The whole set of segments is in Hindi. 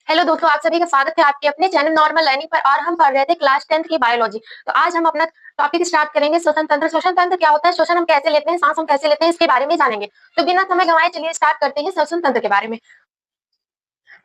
हेलो दोस्तों, आप सभी का स्वागत है आपके अपने चैनल नॉर्मल लर्निंग पर। और हम पढ़ रहे थे क्लास 10th की बायोलॉजी। तो आज हम अपना टॉपिक स्टार्ट करेंगे श्वसन तंत्र। श्वसन तंत्र क्या होता है, श्वसन हम कैसे लेते हैं, सांस हम कैसे लेते हैं, इसके बारे में जानेंगे। तो बिना समय गंवाए चलिए स्टार्ट करते हैं श्वसन तंत्र के बारे में।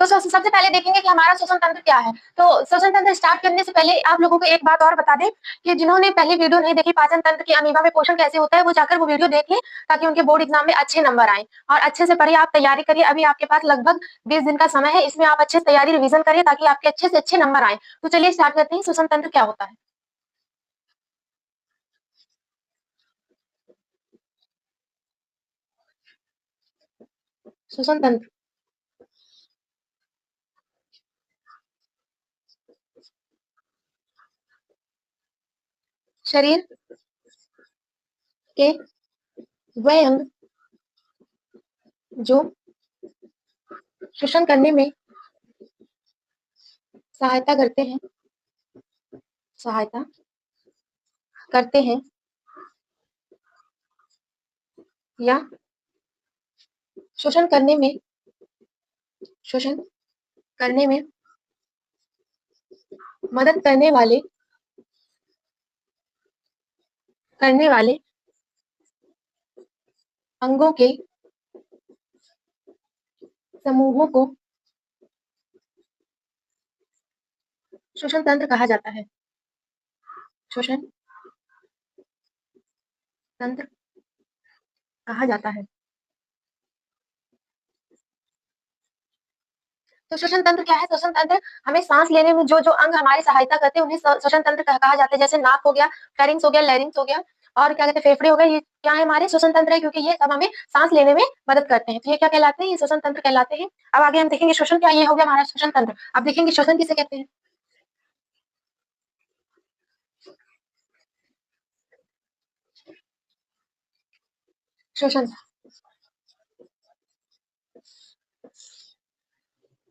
तो सबसे पहले देखेंगे कि हमारा श्वसन तंत्र क्या है। तो श्वसन तंत्र स्टार्ट करने से पहले आप लोगों को एक बात और बता दें कि जिन्होंने पहली वीडियो नहीं देखी पाचन तंत्र की अमीबा में पोषण कैसे होता है, वो जाकर वो वीडियो देख लें ताकि उनके बोर्ड एग्जाम में अच्छे नंबर आए। और अच्छे से पढ़िए, आप तैयारी करिए। अभी आपके पास लगभग 20 दिन का समय है, इसमें आप अच्छे से तैयारी रिविजन करिए ताकि आपके अच्छे से अच्छे नंबर आए। तो चलिए स्टार्ट करते हैं, श्वसन तंत्र क्या होता है। श्वसन तंत्र शरीर के वह अंग जो श्वसन करने में सहायता करते हैं सहायता करते हैं या शोषण करने में शोषण करने में मदद करने वाले अंगों के समूहों को श्वसन तंत्र कहा जाता है। श्वसन तंत्र कहा जाता है। तो श्वसन तंत्र क्या है? श्वसन तंत्र हमें सांस लेने में जो जो अंग हमारी सहायता करते हैं उन्हें श्वसन तंत्र कहा जाता है। जैसे नाक हो गया, फेरिंक्स हो गया, लैरिंक्स हो गया, और क्या कहते हैं फेफड़े हो गए। ये क्या है? हमारे श्वसन तंत्र है, क्योंकि ये सब हमें सांस लेने में मदद करते हैं। तो ये क्या कहलाते हैं? ये श्वसन तंत्र कहलाते हैं। अब आगे हम देखेंगे श्वसन क्या। ये हो गया हमारा श्वसन तंत्र। अब देखेंगे श्वसन किसे कहते हैं। श्वसन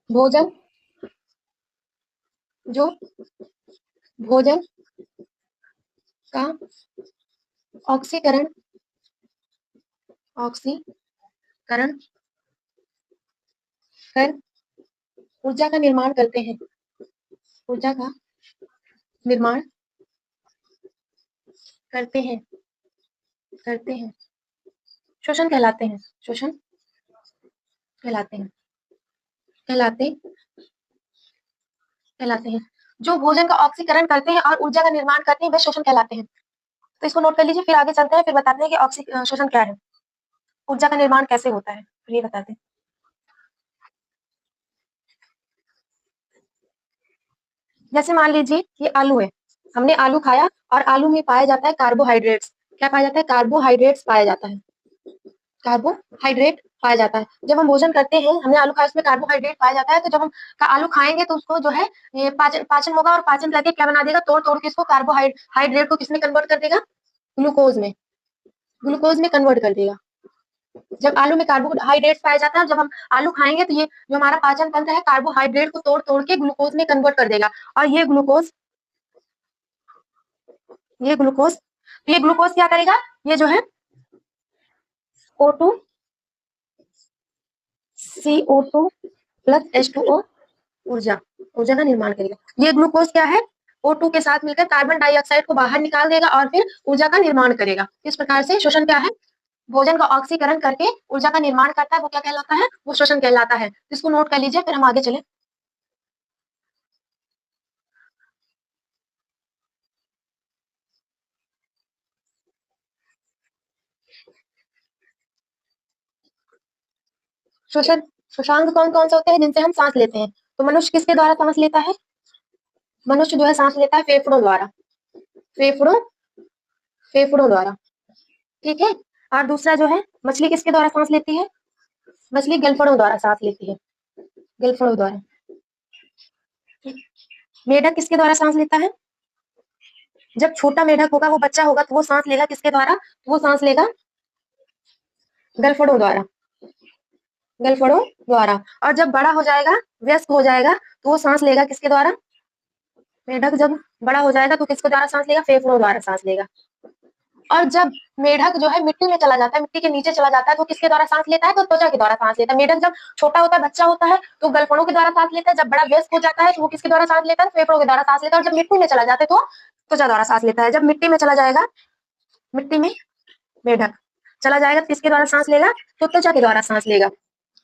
भोजन जो भोजन का ऑक्सीकरण ऑक्सीकरण कर ऊर्जा का निर्माण करते हैं। ऊर्जा का निर्माण करते हैं करते हैं श्वसन कहलाते हैं। श्वसन कहलाते हैं कहलाते कहलाते हैं जो भोजन का ऑक्सीकरण करते हैं और ऊर्जा का निर्माण करते हैं, वे श्वसन कहलाते हैं। तो इसको नोट कर लीजिए, फिर आगे चलते हैं, फिर बताते हैं कि श्वसन क्या है, ऊर्जा का निर्माण कैसे होता है, फिर ये बताते हैं। जैसे मान लीजिए ये आलू है, हमने आलू खाया और आलू में पाया जाता है कार्बोहाइड्रेट्स। क्या पाया जाता है? कार्बोहाइड्रेट्स पाया जाता है। कार्बोहाइड्रेट पाया जाता है। जब हम भोजन करते हैं, हमने आलू खाया, उसमें कार्बोहाइड्रेट पाया जाता है। तो जब हम आलू खाएंगे तो उसको जो है ये पाचन होगा, और पाचन करके क्या बना देगा? तोड़ तोड़ के इसको कार्बोहाइड्रेट को किसमें कन्वर्ट कर देगा? ग्लूकोज में। ग्लूकोज में कन्वर्ट कर देगा। जब आलू में कार्बोहाइड्रेट पाया जाता है, जब हम आलू खाएंगे तो ये जो हमारा पाचन तंत्र है कार्बोहाइड्रेट को तोड़ तोड़ के ग्लूकोज में कन्वर्ट कर देगा। और ये ग्लूकोज क्या करेगा? ये जो है O2 CO2 प्लस H2O ऊर्जा का निर्माण करेगा। ये ग्लूकोज क्या है? O2 के साथ मिलकर कार्बन डाइऑक्साइड को बाहर निकाल देगा और फिर ऊर्जा का निर्माण करेगा। इस प्रकार से श्वसन क्या है? भोजन का ऑक्सीकरण करके ऊर्जा का निर्माण करता है, वो क्या कहलाता है? वो श्वसन कहलाता है। इसको नोट कर लीजिए, फिर हम आगे चले। श्वसन श्वसांग कौन कौन से होते हैं जिनसे हम सांस लेते हैं? तो मनुष्य किसके द्वारा सांस लेता है? मनुष्य जो है सांस लेता है फेफड़ों द्वारा। फेफड़ों फेफड़ों द्वारा, ठीक है। और दूसरा जो है, मछली किसके द्वारा सांस लेती है? मछली गलफड़ों द्वारा सांस लेती है। गलफड़ों द्वारा। मेढक किसके द्वारा सांस लेता है? जब छोटा मेढक होगा, वो बच्चा होगा, तो वो सांस लेगा किसके द्वारा? वो सांस लेगा गलफड़ों द्वारा। गलफड़ों द्वारा। और जब बड़ा हो जाएगा, वयस्क हो जाएगा, तो वो सांस लेगा किसके द्वारा? मेढक जब बड़ा हो जाएगा तो किसके द्वारा सांस लेगा? फेफड़ों द्वारा सांस लेगा। और जब मेढक जो है मिट्टी में चला जाता है, मिट्टी के नीचे चला जाता है, तो किसके द्वारा सांस लेता है? तो त्वचा के द्वारा सांस लेता है। मेढक जब छोटा होता है, बच्चा होता है, तो गलफड़ों के द्वारा सांस लेता है। जब बड़ा वयस्क हो जाता है तो वो किसके द्वारा सांस लेता है? फेफड़ों के द्वारा सांस लेता है। और जब मिट्टी में चला जाता है तो त्वचा द्वारा सांस लेता है। जब मिट्टी में चला जाएगा, मिट्टी में मेढक चला जाएगा तो किसके द्वारा सांस लेगा? तो त्वचा के द्वारा सांस लेगा।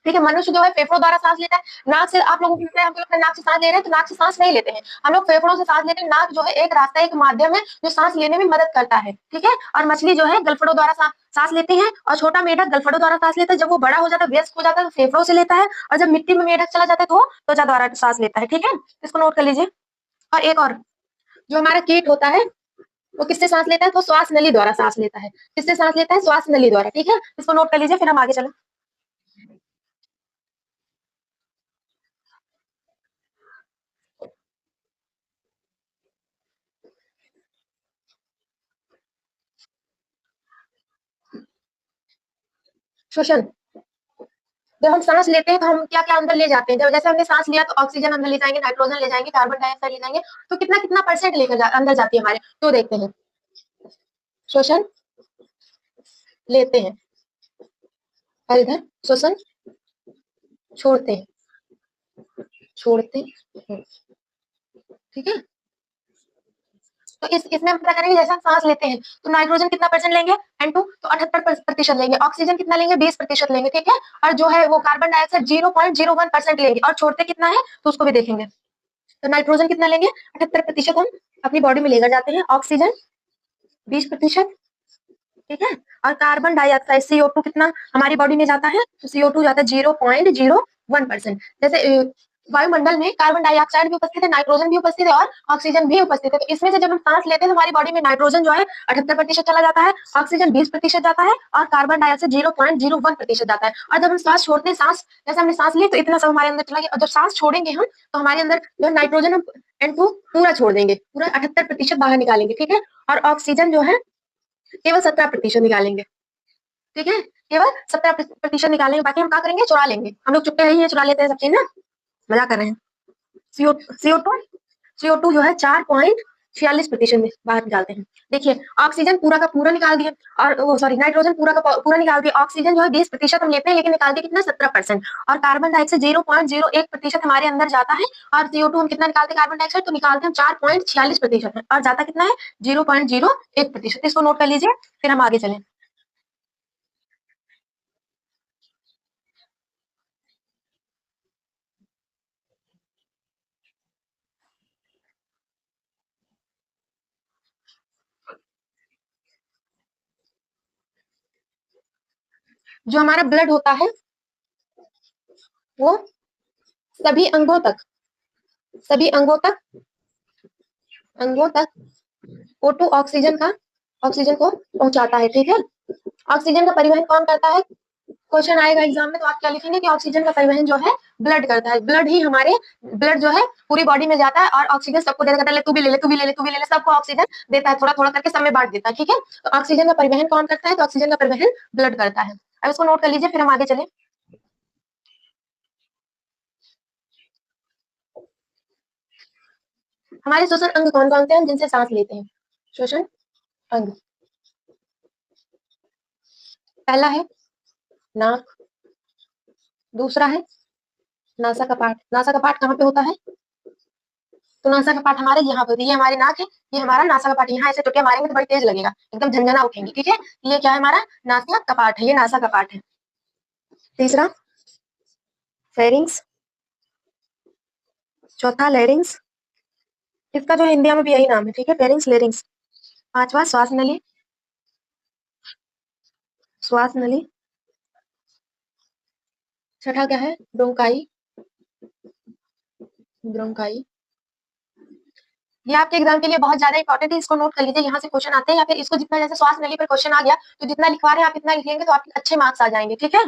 ठीक है। मनुष्य जो है फेफड़ों द्वारा सांस लेता है। नाक से आप लोगों को लगता है हम लोग नाक से सांस ले रहे हैं, तो नाक से सांस नहीं लेते हैं, हम लोग फेफड़ों से सांस लेते हैं। नाक जो है एक रास्ता, एक माध्यम है जो सांस लेने में मदद करता है। ठीक है। और मछली जो है गलफड़ों द्वारा सांस लेती है, और छोटा मेढक गलफड़ों द्वारा सांस लेता है। जब वो बड़ा हो जाता है, वयस्क हो जाता है, तो फेफड़ों से लेता है। और जब मिट्टी में मेढक चला जाता है तो त्वचा द्वारा सांस लेता है। ठीक है, इसको नोट कर लीजिए। और एक और, जो हमारा कीट होता है वो किससे सांस लेता है? तो श्वास नली द्वारा सांस लेता है। किससे सांस लेता है? श्वास नली द्वारा। ठीक है, इसको नोट कर लीजिए, फिर हम आगे चलें। श्वसन। जब हम सांस लेते हैं तो हम क्या क्या अंदर ले जाते हैं? जब जैसे हमने सांस लिया तो ऑक्सीजन अंदर ले जाएंगे, नाइट्रोजन ले जाएंगे, कार्बन डाइऑक्साइड ले जाएंगे। तो कितना कितना परसेंट लेकर अंदर जाती है हमारे, तो देखते हैं। श्वसन लेते हैं और इधर श्वसन छोड़ते हैं, छोड़ते हैं। ठीक है। तो इसमें हम पता करेंगे, जैसे हम सांस लेते हैं तो नाइट्रोजन कितना परसेंट लेंगे? N2, तो 78% लेंगे। ऑक्सीजन कितना लेंगे? 20% लेंगे। ठीक है। और जो है वो कार्बन डाइऑक्साइड 0.01% लेंगे। और छोड़ते कितना है तो उसको भी देखेंगे। तो नाइट्रोजन कितना लेंगे? 78% हम अपनी बॉडी में लेकर जाते हैं। ऑक्सीजन 20%। ठीक है। और कार्बन डाइऑक्साइड CO2 कितना हमारी बॉडी में जाता है? तो CO2 जाता है 0.01%। जैसे वायुमंडल में कार्बन डाइऑक्साइड भी उपस्थित है, नाइट्रोजन भी उपस्थित है और ऑक्सीजन भी उपस्थित है। तो इसमें से जब हम सांस लेते हैं तो हमारी बॉडी में नाइट्रोजन जो है 78% चला जाता है, ऑक्सीजन 20% जाता है और कार्बन डाइऑक्साइड 0.01% जाता है। और जब हम सांस छोड़ते हैं, सांस जैसे हमने सांस ली तो इतना सब हमारे अंदर चला गया। और जब सांस छोड़ेंगे हम तो हमारे अंदर जो नाइट्रोजन हम N2 पूरा छोड़ देंगे, पूरा 78% बाहर निकालेंगे। ठीक है। और ऑक्सीजन जो है केवल 17% निकालेंगे। ठीक है, केवल 17% निकालेंगे, बाकी हम क्या करेंगे? चुरा लेंगे। हम लोग चुपके ही चुरा लेते हैं सब चीज ना, मजाक कर रहे हैं। CO2 CO2 जो है 4.46% में बाहर निकालते हैं। देखिए, ऑक्सीजन पूरा का पूरा निकाल दिए, और वो सॉरी नाइट्रोजन पूरा का पूरा निकाल दिए। ऑक्सीजन जो है 20% हम लेते हैं, लेकिन निकालते कितना? 17%। और कार्बन डाइऑक्साइड 0.01% हमारे अंदर जाता है। और CO2 हम कितना निकालते हैं? कार्बन डाइऑक्साइड तो निकालते हैं 4.46% और जाता कितना है? 0.01%। इसको नोट कर लीजिए, फिर हम आगे चलें। जो हमारा ब्लड होता है वो सभी अंगों तक, सभी अंगों तक O2 ऑक्सीजन को पहुंचाता है। ठीक है। ऑक्सीजन का परिवहन कौन करता है? क्वेश्चन आएगा एग्जाम में तो आप क्या लिखेंगे कि ऑक्सीजन का परिवहन जो है ब्लड करता है। ब्लड ही हमारे ब्लड जो है पूरी बॉडी में जाता है और ऑक्सीजन सबको देता है। तू भी ले ले, तू भी ले ले, तू भी ले ले, सबको ऑक्सीजन देता है, थोड़ा थोड़ा करके सब में बांट देता है। ठीक है। तो ऑक्सीजन का परिवहन कौन करता है? तो ऑक्सीजन का परिवहन ब्लड करता है। अब इसको नोट कर लीजिए, फिर हम आगे चले। हमारे श्वसन अंग कौन कौन से हैं जिनसे सांस लेते हैं? श्वसन अंग, पहला है नाक, दूसरा है नासा कपाट। नासा कपाट कहाँ पे होता है? तो नासा कपाट हमारे यहाँ पे होती है। ये हमारी नाक है, ये हमारा नासा कपाट। यहाँ ऐसे टुटिया मारेंगे तो बड़ी तेज लगेगा, एकदम झंझना उठेंगे। ठीक है। ये क्या है? हमारा नासा कपाट है, ये नासा कपाट है। तीसरा फेरिंग्स, चौथा लेरिंग्स, इसका जो हिंदी में भी यही नाम है। ठीक है, फेरिंग्स लेरिंग्स। पांचवा श्वास नली, श्वास नली। छठा क्या है? Bronchi, bronchi. ये आपके एग्जाम के लिए बहुत ज्यादा इंपॉर्टेंट है, इसको नोट कर लीजिए। यहाँ से क्वेश्चन आते हैं, या फिर इसको जितना, जैसे श्वास नली पर क्वेश्चन आ गया तो जितना लिखवा रहे हैं आप इतना लिख लेंगे तो आपके अच्छे मार्क्स आ जाएंगे। ठीक है।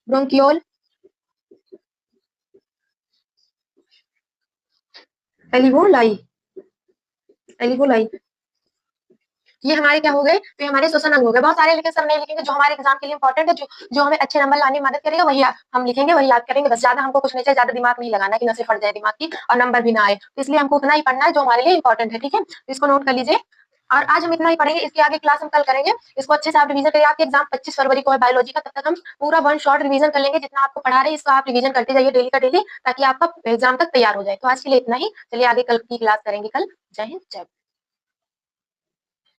ब्रोंकियोल, एलिवोलाई, एलिवोलाई। ये हमारे क्या हो गए, तो ये हमारे श्वसन अंग हो गए। बहुत सारे लिखे, सब नहीं लिखेंगे, जो हमारे एग्जाम के लिए इंपॉर्टेंट है, जो हमें अच्छे नंबर लाने में मदद करेगा वही हम लिखेंगे, वही याद करेंगे। बस ज्यादा हमको कुछ नहीं चाहिए, ज्यादा दिमाग नहीं लगाना कि नसें फट जाए दिमाग की और नंबर भी ना आए। तो इसलिए हमको उतना ही पढ़ना है जो हमारे लिए इंपॉर्टेंट है, ठीक है। तो इसको नोट कर लीजिए। और आज हम इतना ही पढ़ेंगे, इसकी आगे क्लास हम कल करेंगे। इसको अच्छे से आप रिवीजन करिए। आपके एग्जाम 25 फरवरी को है बायोलॉजी का, तब तक हम पूरा वन शॉट रिवीजन कर लेंगे। जितना आपको पढ़ा रहे हैं इसको आप रिवीजन करते जाइए डेली का डेली, ताकि आपका एग्जाम तक तैयार हो जाए। तो आज के लिए इतना ही, चलिए आगे कल की क्लास करेंगे कल। जय हिंद, जय भारत।